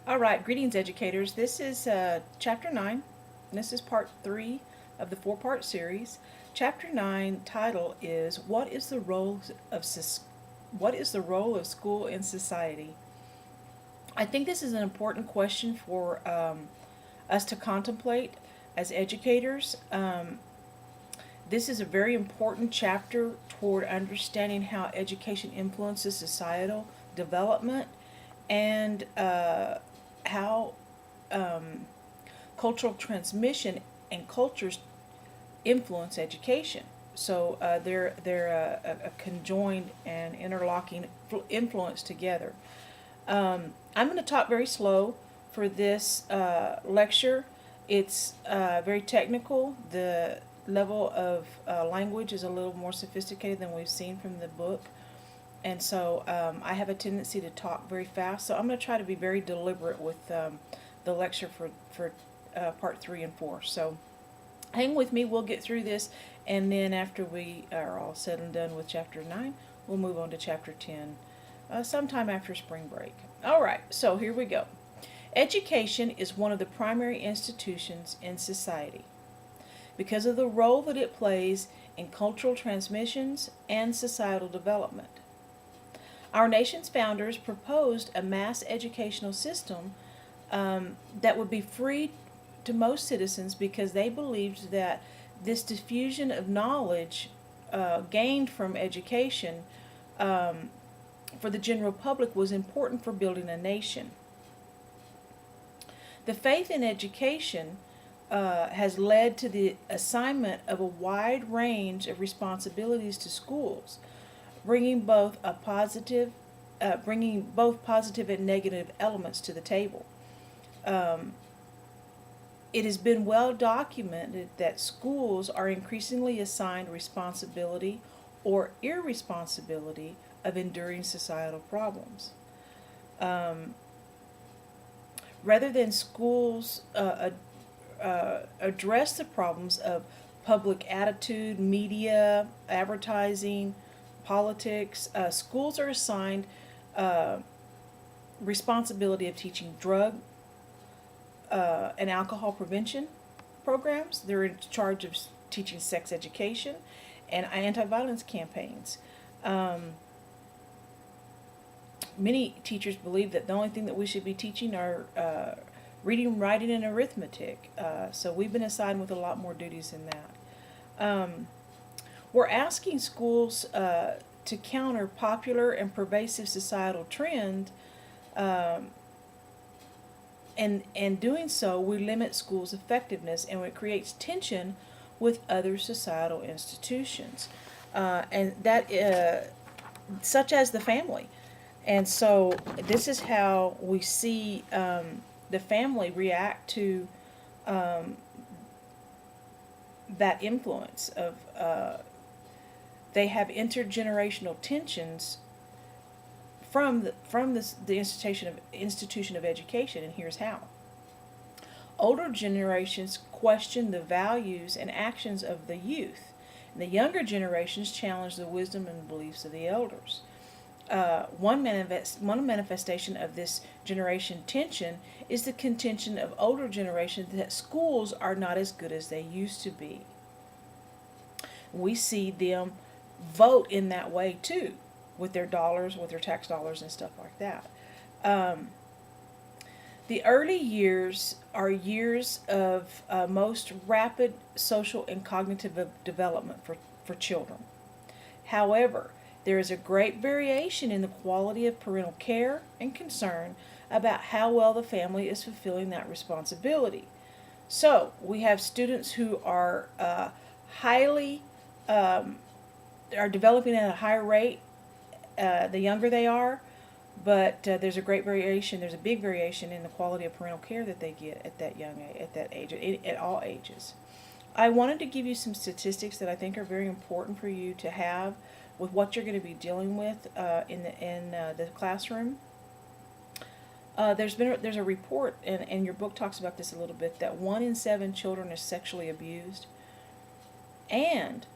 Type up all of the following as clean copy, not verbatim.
All right, greetings, educators. This is Chapter 9. This is Part 3 of the four-part series. Chapter 9 title is What is the role of school in society? I think this is an important question for us to contemplate as educators. This is a very important chapter toward understanding how education influences societal development and how cultural transmission and cultures influence education. So they're a conjoined and interlocking influence together. I'm going to talk very slow for this lecture. It's very technical. The level of language is a little more sophisticated than we've seen from the book. And so I have a tendency to talk very fast. So I'm going to try to be very deliberate with the lecture for part 3 and 4. So hang with me. We'll get through this. And then after we are all said and done with Chapter 9, we'll move on to Chapter 10 sometime after spring break. All right, so here we go. Education is one of the primary institutions in society because of the role that it plays in cultural transmissions and societal development. Our nation's founders proposed a mass educational system that would be free to most citizens because they believed that this diffusion of knowledge gained from education for the general public was important for building a nation. The faith in education has led to the assignment of a wide range of responsibilities to schools, bringing both positive and negative elements to the table. It has been well documented that schools are increasingly assigned responsibility or irresponsibility of enduring societal problems. Rather than schools address the problems of public attitude, media, advertising, politics, schools are assigned responsibility of teaching drug and alcohol prevention programs. They're in charge of teaching sex education and anti-violence campaigns. Many teachers believe that the only thing that we should be teaching are reading, writing, and arithmetic. So we've been assigned with a lot more duties than that. We're asking schools to counter popular and pervasive societal trend, and doing so, we limit schools' effectiveness and it creates tension with other societal institutions, and that such as the family. And so this is how we see the family react to that influence of they have intergenerational tensions from the institution of education, and here's how. Older generations question the values and actions of the youth, and the younger generations challenge the wisdom and beliefs of the elders. One manifestation of this generation tension is the contention of older generations that schools are not as good as they used to be. We see them vote in that way too, with their dollars, with their tax dollars and stuff like that. The early years are years of most rapid social and cognitive development for children. However, there is a great variation in the quality of parental care and concern about how well the family is fulfilling that responsibility. So we have students who are highly are developing at a higher rate the younger they are, but there's a great variation. There's a big variation in the quality of parental care that they get at that young age, at that age, at all ages. I wanted to give you some statistics that I think are very important for you to have with what you're going to be dealing with in the classroom. There's a report, and your book talks about this a little bit, that 1 in 7 children is sexually abused, and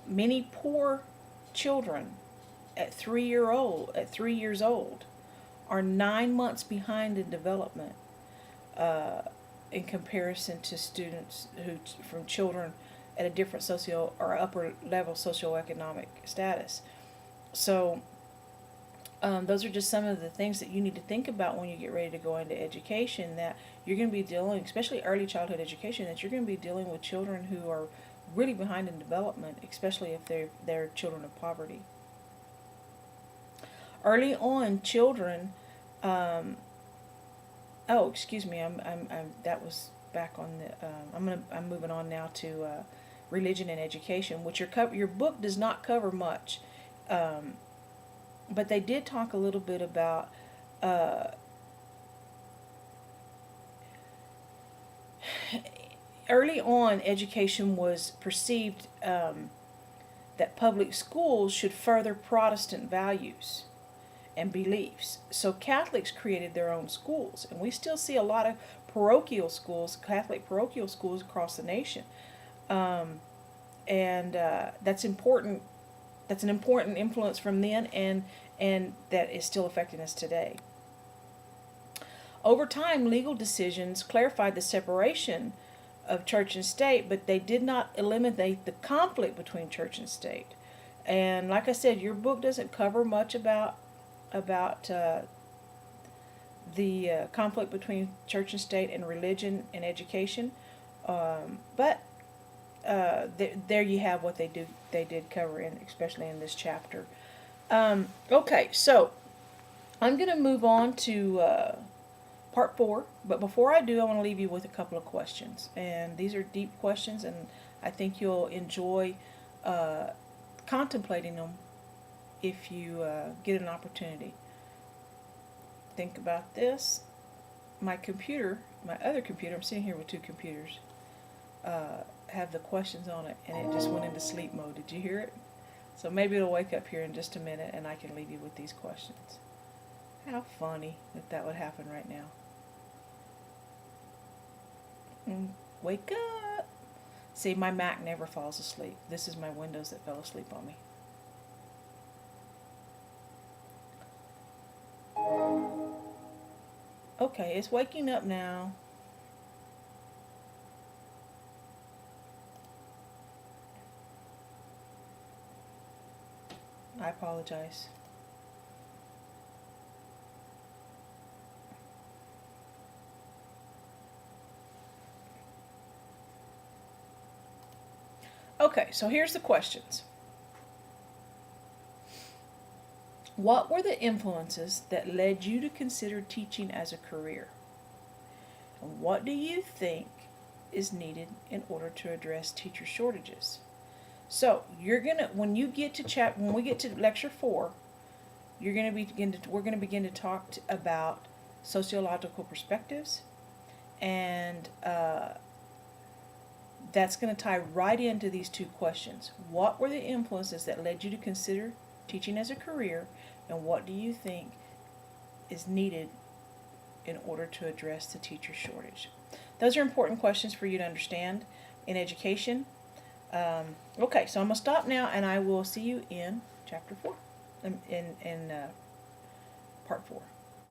many poor children at 3 years old are 9 months behind in development in comparison to students from children at a different socio or upper level socioeconomic status. So those are just some of the things that you need to think about when you get ready to go into education, that you're going to be dealing, especially early childhood education, that you're going to be dealing with children who are really behind in development, especially if they're children of poverty. Early on, children. Oh, excuse me. That was back on the. I'm moving on now to religion and education, which your book does not cover much. But they did talk a little bit about early on education was perceived that public schools should further Protestant values and beliefs. So Catholics created their own schools, and we still see a lot of parochial schools, Catholic parochial schools across the nation. And that's important. That's an important influence from then, and that is still affecting us today. Over time, legal decisions clarified the separation of church and state, but they did not eliminate the conflict between church and state. And like I said, your book doesn't cover much about the conflict between church and state and religion and education, but there you have what they did cover in, especially in this chapter. Okay, so I'm going to move on to part 4, but before I do, I want to leave you with a couple of questions, and these are deep questions, and I think you'll enjoy contemplating them if you get an opportunity. Think about this. My other computer, I'm sitting here with 2 computers, have the questions on it, and it just went into sleep mode. Did you hear it? So maybe it'll wake up here in just a minute, and I can leave you with these questions. How funny that would happen right now. Wake up! See, my Mac never falls asleep. This is my Windows that fell asleep on me. Okay, it's waking up now. I apologize. Okay, so here's the questions. What were the influences that led you to consider teaching as a career? And what do you think is needed in order to address teacher shortages? So when we get to lecture 4, we're going to begin to talk about sociological perspectives, and that's going to tie right into these 2 questions. What were the influences that led you to consider teaching as a career, and what do you think is needed in order to address the teacher shortage? Those are important questions for you to understand in education. Okay, so I'm going to stop now, and I will see you in chapter 4, in part 4.